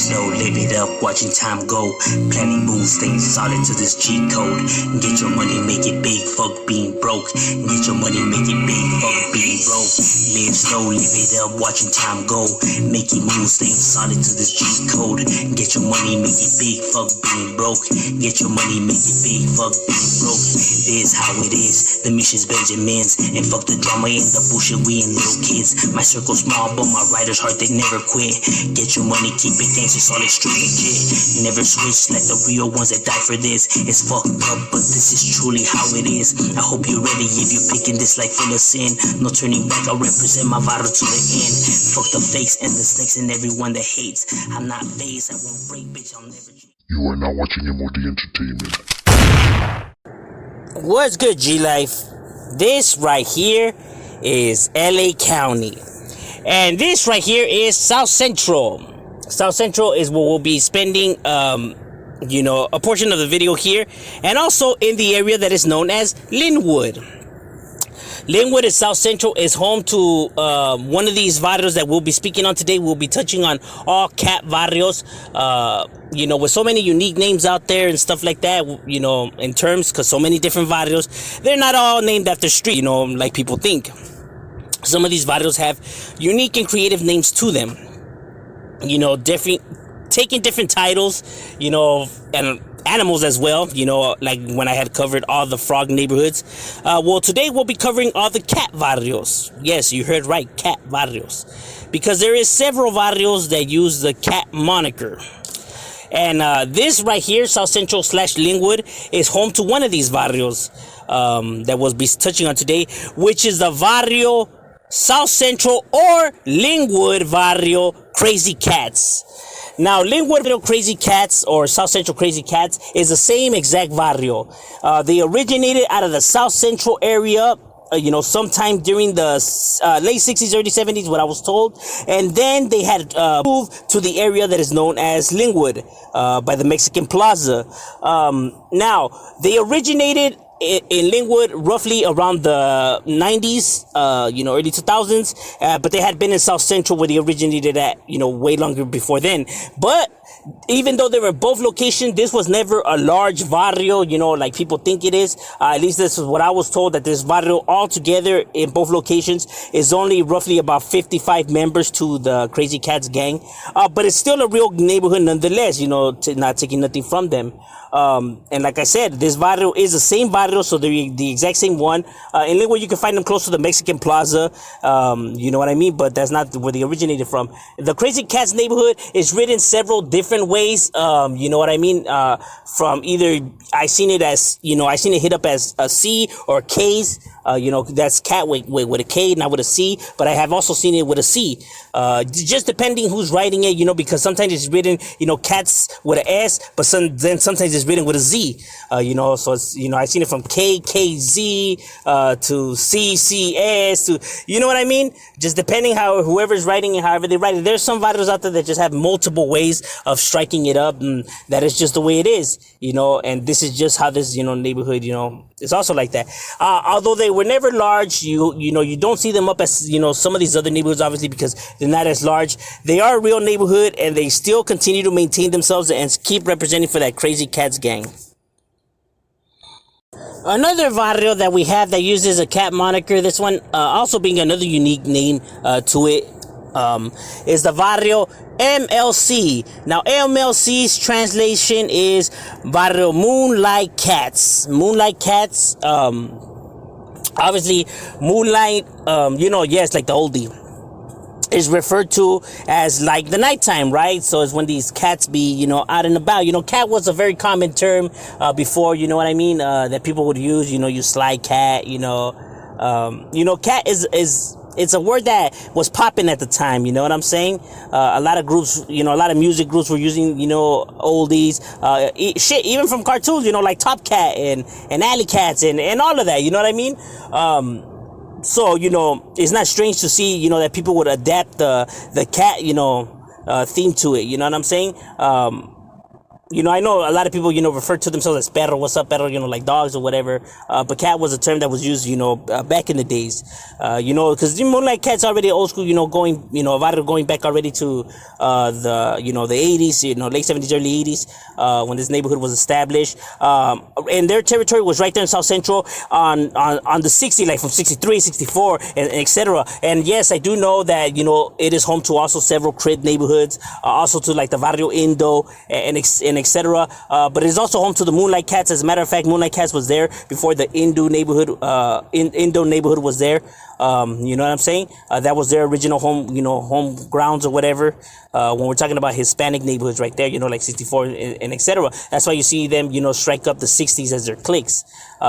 slow, live it up, watching time go. Planning moves, things solid to this cheat code. Get your money, make it big, fuck being broke. Get your money, make it big, fuck being broke. Live slow, live it up, watching time go. Making moves, things solid to this cheat code. Get your money, make it big, fuck being broke. Get your money, make it big, fuck being broke. This how it is, the mission's Benjamins. And fuck the drama and the bullshit, we ain't little kids. My circle small, but my riders heart, they never quit. Get your money, keep it gangsta, solid, straight legit. Never switch like the real ones that die for this. It's fucked up, but this is truly how it is. I hope you're ready if you're picking this like full of sin. No turning back, I represent my vital to the end. Fuck the fakes and the snakes and everyone that hates. I'm not phased, I won't break, bitch, I'll never. You are now watching M.O.D Entertainment. What's good, G-Life? This right here is LA County. And this right here is South Central. South Central is where we'll be spending, a portion of the video here. And also in the area that is known as Linwood. Linwood in South Central is home to one of these barrios that we'll be speaking on today. We'll be touching on all cat barrios, with so many unique names out there and stuff like that, in terms, because so many different barrios. They're not all named after street, like people think. Some of these barrios have unique and creative names to them. Taking different titles, and animals as well, like when I had covered all the frog neighborhoods. Well, today we'll be covering all the cat barrios. Yes, you heard right, cat barrios. Because there is several barrios that use the cat moniker. And this right here, South Central / Linwood, is home to one of these barrios that we'll be touching on today, which is the barrio South Central or Linwood Barrio Crazy Cats. Now, Linwood Crazy Cats or South Central Crazy Cats is the same exact barrio. They originated out of the South Central area, sometime during the late 60s, early 70s, what I was told. And then they had moved to the area that is known as Linwood by the Mexican Plaza. Now, they originated in Linwood roughly around the 90s, early 2000s, but they had been in South Central where they originated at, way longer before then. But even though they were both locations, this was never a large barrio, like people think it is. At least this is what I was told, that this barrio altogether in both locations is only roughly about 55 members to the Crazy Cats gang. But it's still a real neighborhood nonetheless, not taking nothing from them. And like I said, this barrio is the same barrio, so they're the exact same one. In Linwood, you can find them close to the Mexican Plaza, you know what I mean? But that's not where they originated from. The Crazy Cats neighborhood is written several different ways, you know what I mean? From either, I seen it hit up as a C or K's, that's cat with a K, not with a C, but I have also seen it with a C. Just depending who's writing it, because sometimes it's written, cats with an S, but then sometimes it's written with a Z, so it's, I've seen it from KKZ, to CCS, to, you know what I mean? Just depending how whoever's writing it, however they write it. There's some writers out there that just have multiple ways of striking it up, and that is just the way it is, and this is just how this, neighborhood, it's also like that. Although they were never large, you don't see them up as, some of these other neighborhoods, obviously, because they're not as large. They are a real neighborhood, and they still continue to maintain themselves and keep representing for that Crazy Cats gang. Another barrio that we have that uses a cat moniker, this one also being another unique name to it, is the barrio MLC. Now, MLC's translation is Barrio Moonlight Cats. Moonlight Cats, obviously, moonlight, yes, like the oldie, is referred to as like the nighttime, right? So it's when these cats be, out and about. Cat was a very common term before, you know what I mean? That people would use, you sly cat, cat is it's a word that was popping at the time, you know what I'm saying? A lot of groups, a lot of music groups were using, oldies, even from cartoons, like Top Cat and Alley Cats and all of that, you know what I mean? So, it's not strange to see, that people would adapt the cat, theme to it, you know what I'm saying? you know, I know a lot of people, you know, refer to themselves as perro. What's up, perro? You know, like dogs or whatever. But cat was a term that was used, you know, back in the days. You know, because the Moonlight Cat's already old school, you know, going, you know, barrio going back already to the, you know, the 80s, you know, late 70s, early 80s, when this neighborhood was established. And their territory was right there in South Central on the 60, like from 63, 64, and etc. And yes, I do know that, you know, it is home to also several crib neighborhoods, also to like the Barrio Indo and etc. But it is also home to the Moonlight Cats. As a matter of fact, Moonlight Cats was there before the Indo neighborhood. Indo neighborhood was there. You know what I'm saying? That was their original home, you know, home grounds or whatever. When we're talking about Hispanic neighborhoods right there, you know, like 64 and etc. That's why you see them, you know, strike up the 60s as their cliques,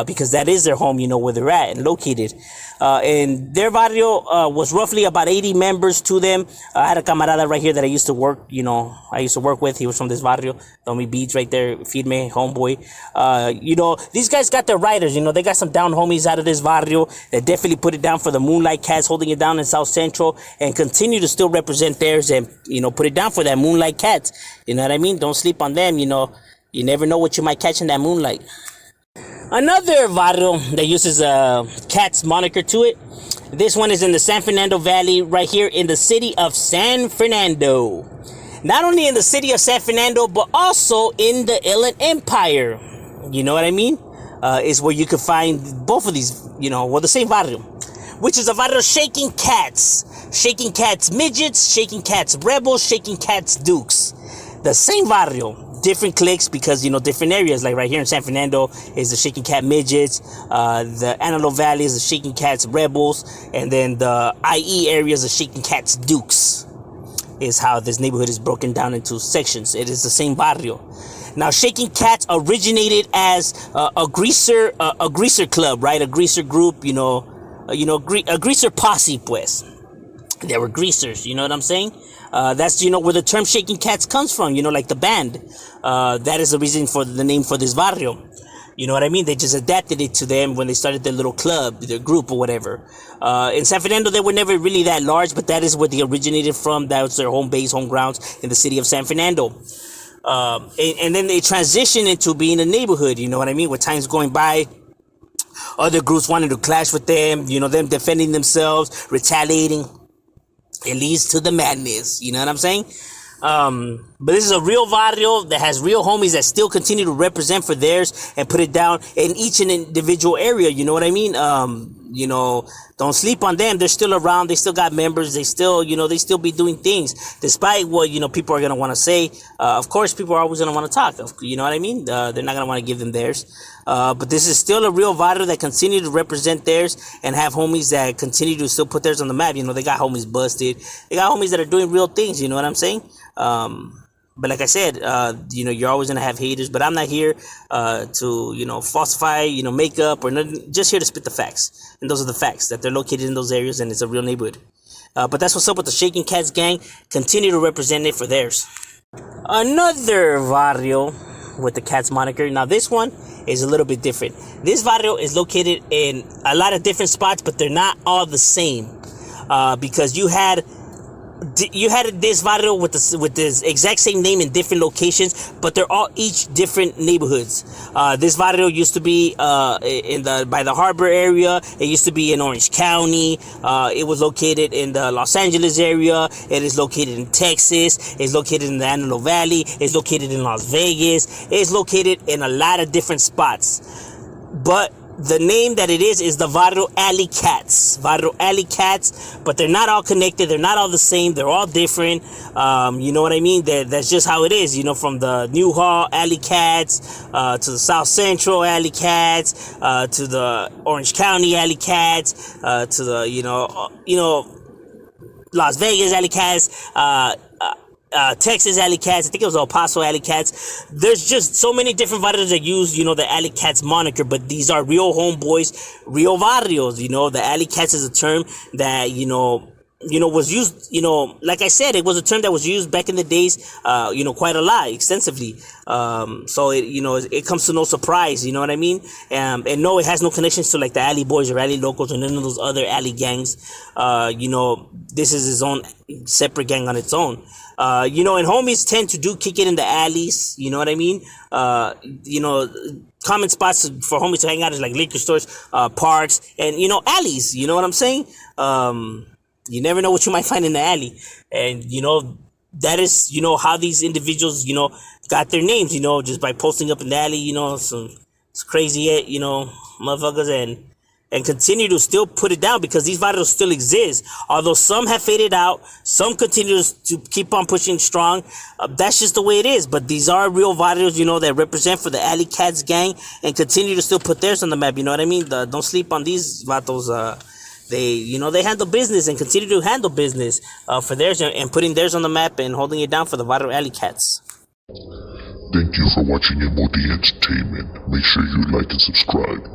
because that is their home, you know, where they're at and located. And their barrio was roughly about 80 members to them. I had a camarada right here that I used to work, you know, with. He was from this barrio. Tommy Beats right there, Firme, homeboy. You know, these guys got their riders, you know, they got some down homies out of this barrio that definitely put it down for the Moonlight Cats, holding it down in South Central, and continue to still represent theirs and, you know, put it down for that Moonlight Cats. You know what I mean? Don't sleep on them, you know. You never know what you might catch in that moonlight. Another barrio that uses a Cats moniker to it. This one is in the San Fernando Valley, right here in the city of San Fernando. Not only in the city of San Fernando, but also in the Inland Empire. You know what I mean? Is where you can find both of these, you know, well, the same barrio, which is a barrio shaking cats. Shaking Cats midgets, Shaking Cats rebels, Shaking Cats dukes. The same barrio, different cliques because, you know, different areas. Like right here in San Fernando is the Shaking Cat midgets. The Antelope Valley is the Shaking Cats rebels. And then the IE area is the Shaking Cats dukes. Is how this neighborhood is broken down into sections. It is the same barrio. Now, Shaking Cats originated as a greaser club, right? A greaser group, a greaser posse, pues. They were greasers, you know what I'm saying? That's, you know, where the term Shaking Cats comes from, you know, like the band. That is the reason for the name for this barrio. You know what I mean? They just adapted it to them when they started their little club, their group or whatever. In San Fernando, they were never really that large, but that is where they originated from. That was their home base, home grounds in the city of San Fernando. And then they transitioned into being a neighborhood, you know what I mean? With times going by, other groups wanted to clash with them, you know, them defending themselves, retaliating. It leads to the madness, you know what I'm saying? But this is a real barrio that has real homies that still continue to represent for theirs and put it down in each and individual area, you know what I mean? You know, don't sleep on them. They're still around. They still got members. They still, you know, they still be doing things despite what, you know, people are going to want to say. Of course, people are always going to want to talk. You know what I mean? They're not going to want to give them theirs. But this is still a real barrio that continue to represent theirs and have homies that continue to still put theirs on the map. You know, they got homies busted. They got homies that are doing real things. You know what I'm saying? But like I said, you know, you're always going to have haters, but I'm not here, to, you know, falsify, you know, make up or nothing, just here to spit the facts. And those are the facts that they're located in those areas and it's a real neighborhood. But that's what's up with the Shaking Cats gang. Continue to represent it for theirs. Another barrio with the Cats moniker. Now this one is a little bit different. This barrio is located in a lot of different spots, but they're not all the same. Because you had this barrio with this exact same name in different locations, but they're all each different neighborhoods. This barrio used to be by the harbor area. It used to be in Orange County. It was located in the Los Angeles area. It is located in Texas. It's located in the Antelope Valley. It's located in Las Vegas. It's located in a lot of different spots. But the name that it is the Barrio Alley Cats. Barrio Alley Cats, but they're not all connected. They're not all the same. They're all different. You know what I mean? That's just how it is. You know, from the New Hall Alley Cats, to the South Central Alley Cats, to the Orange County Alley Cats, to the, you know, Las Vegas Alley Cats, Texas Alley Cats. I think it was El Paso Alley Cats. There's just so many different barrios that use, you know, the Alley Cats moniker, but these are real homeboys, real barrios. You know, the Alley Cats is a term that, you know, was used, like I said, it was a term that was used back in the days, quite a lot, extensively. So it comes to no surprise, you know what I mean? And no, it has no connections to like the alley boys or alley locals or none of those other alley gangs. This is his own separate gang on its own. And homies tend to kick it in the alleys, you know what I mean? Common spots for homies to hang out is like liquor stores, parks, and, alleys, you know what I'm saying? You never know what you might find in the alley. And, that is, how these individuals, got their names, just by posting up in the alley, some it's crazy, motherfuckers, and continue to still put it down because these varrios still exist. Although some have faded out, some continue to keep on pushing strong. That's just the way it is. But these are real varrios, that represent for the Alley Cats gang and continue to still put theirs on the map. You know what I mean? Don't sleep on these vatos. They handle business and continue to handle business for theirs and putting theirs on the map and holding it down for the Varrio Alley Cats. Thank you for watching M.O.D Entertainment. Make sure you like and subscribe.